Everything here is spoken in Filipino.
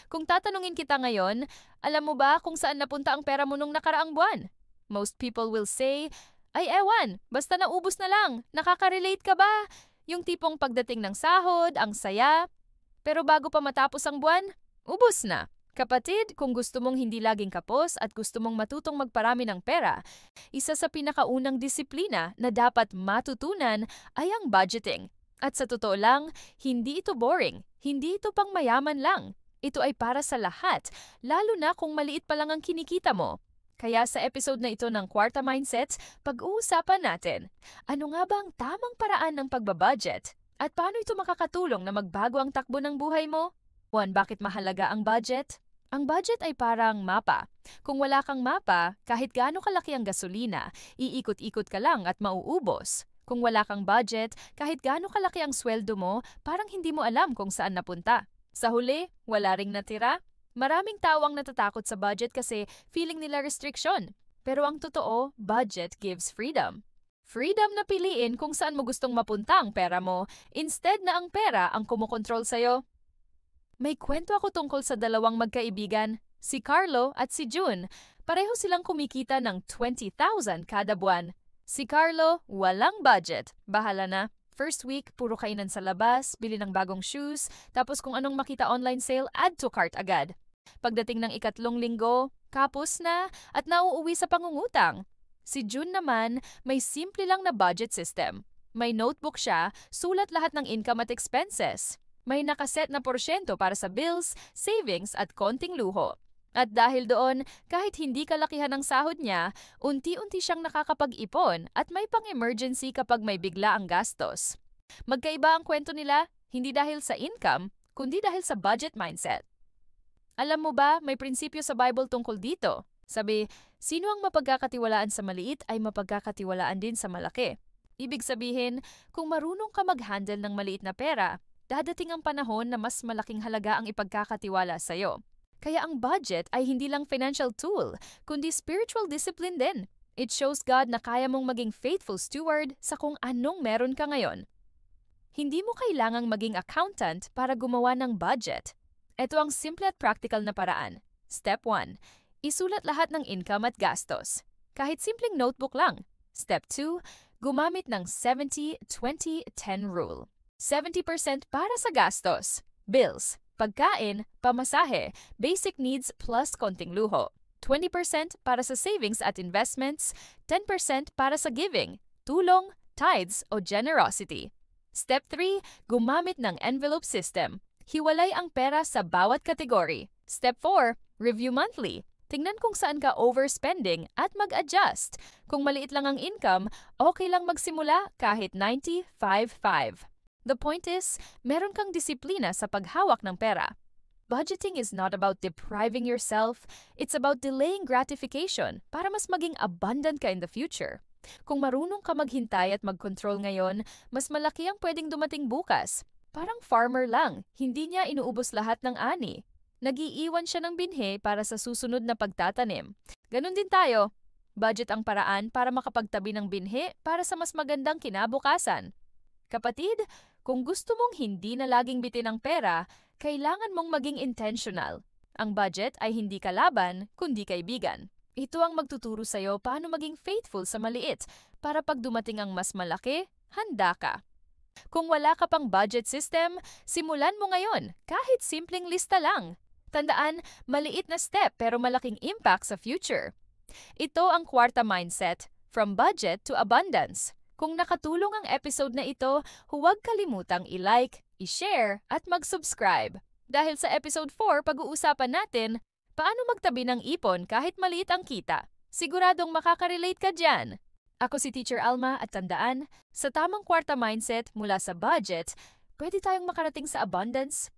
Kung tatanungin kita ngayon, alam mo ba kung saan napunta ang pera mo nung nakaraang buwan? Most people will say, ay ewan, basta naubos na lang, nakaka-relate ka ba? Yung tipong pagdating ng sahod, ang saya. Pero bago pa matapos ang buwan, ubos na. Kapatid, kung gusto mong hindi laging kapos at gusto mong matutong magparami ng pera, isa sa pinakaunang disiplina na dapat matutunan ay ang budgeting. At sa totoo lang, hindi ito boring, hindi ito pang mayaman lang. Ito ay para sa lahat, lalo na kung maliit pa lang ang kinikita mo. Kaya sa episode na ito ng Kwarta Mindsets, pag-uusapan natin, ano nga ba ang tamang paraan ng pagbabudget? At paano ito makakatulong na magbago ang takbo ng buhay mo? 1. Bakit mahalaga ang budget? Ang budget ay parang mapa. Kung wala kang mapa, kahit gaano kalaki ang gasolina, iikot-ikot ka lang at mauubos. Kung wala kang budget, kahit gaano kalaki ang sweldo mo, parang hindi mo alam kung saan napunta. Sa huli, wala ring natira. Maraming tao ang natatakot sa budget kasi feeling nila restriction. Pero ang totoo, budget gives freedom. Freedom na piliin kung saan mo gustong mapunta ang pera mo, instead na ang pera ang kumokontrol sa'yo. May kwento ako tungkol sa dalawang magkaibigan, si Carlo at si June. Pareho silang kumikita ng 20,000 kada buwan. Si Carlo, walang budget. Bahala na. First week, puro kainan sa labas, bili ng bagong shoes, tapos kung anong makita online sale, add to cart agad. Pagdating ng ikatlong linggo, kapos na at nauuwi sa pangungutang. Si June naman, may simple lang na budget system. May notebook siya, sulat lahat ng income at expenses. May nakaset na porsyento para sa bills, savings at konting luho. At dahil doon, kahit hindi kalakihan ang sahod niya, unti-unti siyang nakakapag-ipon at may pang-emergency kapag may bigla ang gastos. Magkaiba ang kwento nila, hindi dahil sa income, kundi dahil sa budget mindset. Alam mo ba, may prinsipyo sa Bible tungkol dito. Sabi, sino ang mapagkakatiwalaan sa maliit ay mapagkakatiwalaan din sa malaki. Ibig sabihin, kung marunong ka mag-handle ng maliit na pera, dadating ang panahon na mas malaking halaga ang ipagkakatiwala sa'yo. Kaya ang budget ay hindi lang financial tool, kundi spiritual discipline din. It shows God na kaya mong maging faithful steward sa kung anong meron ka ngayon. Hindi mo kailangang maging accountant para gumawa ng budget. Ito ang simple at practical na paraan. Step 1. Isulat lahat ng income at gastos. Kahit simpleng notebook lang. Step 2. Gumamit ng 70-20-10 rule. 70% para sa gastos, bills, pagkain, pamasahe, basic needs plus konting luho. 20% para sa savings at investments, 10% para sa giving, tulong, tithes o generosity. Step 3, gumamit ng envelope system. Hiwalay ang pera sa bawat kategory. Step 4, review monthly. Tingnan kung saan ka overspending at mag-adjust. Kung maliit lang ang income, okay lang magsimula kahit 90-5-5. The point is, meron kang disiplina sa paghawak ng pera. Budgeting is not about depriving yourself, it's about delaying gratification para mas maging abundant ka in the future. Kung marunong ka maghintay at mag-control ngayon, mas malaki ang pwedeng dumating bukas. Parang farmer lang, hindi niya inuubos lahat ng ani. Nag-iiwan siya ng binhe para sa susunod na pagtatanim. Ganon din tayo. Budget ang paraan para makapagtabi ng binhe para sa mas magandang kinabukasan. Kapatid, kung gusto mong hindi na laging bitin ang pera, kailangan mong maging intentional. Ang budget ay hindi kalaban, kundi kaibigan. Ito ang magtuturo sa'yo paano maging faithful sa maliit para pag dumating ang mas malaki, handa ka. Kung wala ka pang budget system, simulan mo ngayon, kahit simpleng lista lang. Tandaan, maliit na step pero malaking impact sa future. Ito ang Kwarta Mindset, from budget to abundance. Kung nakatulong ang episode na ito, huwag kalimutang i-like, i-share, at mag-subscribe. Dahil sa episode 4, pag-uusapan natin, paano magtabi ng ipon kahit maliit ang kita. Siguradong makaka-relate ka dyan. Ako si Teacher Alma at tandaan, sa tamang Kwarta Mindset mula sa budget, pwede tayong makarating sa abundance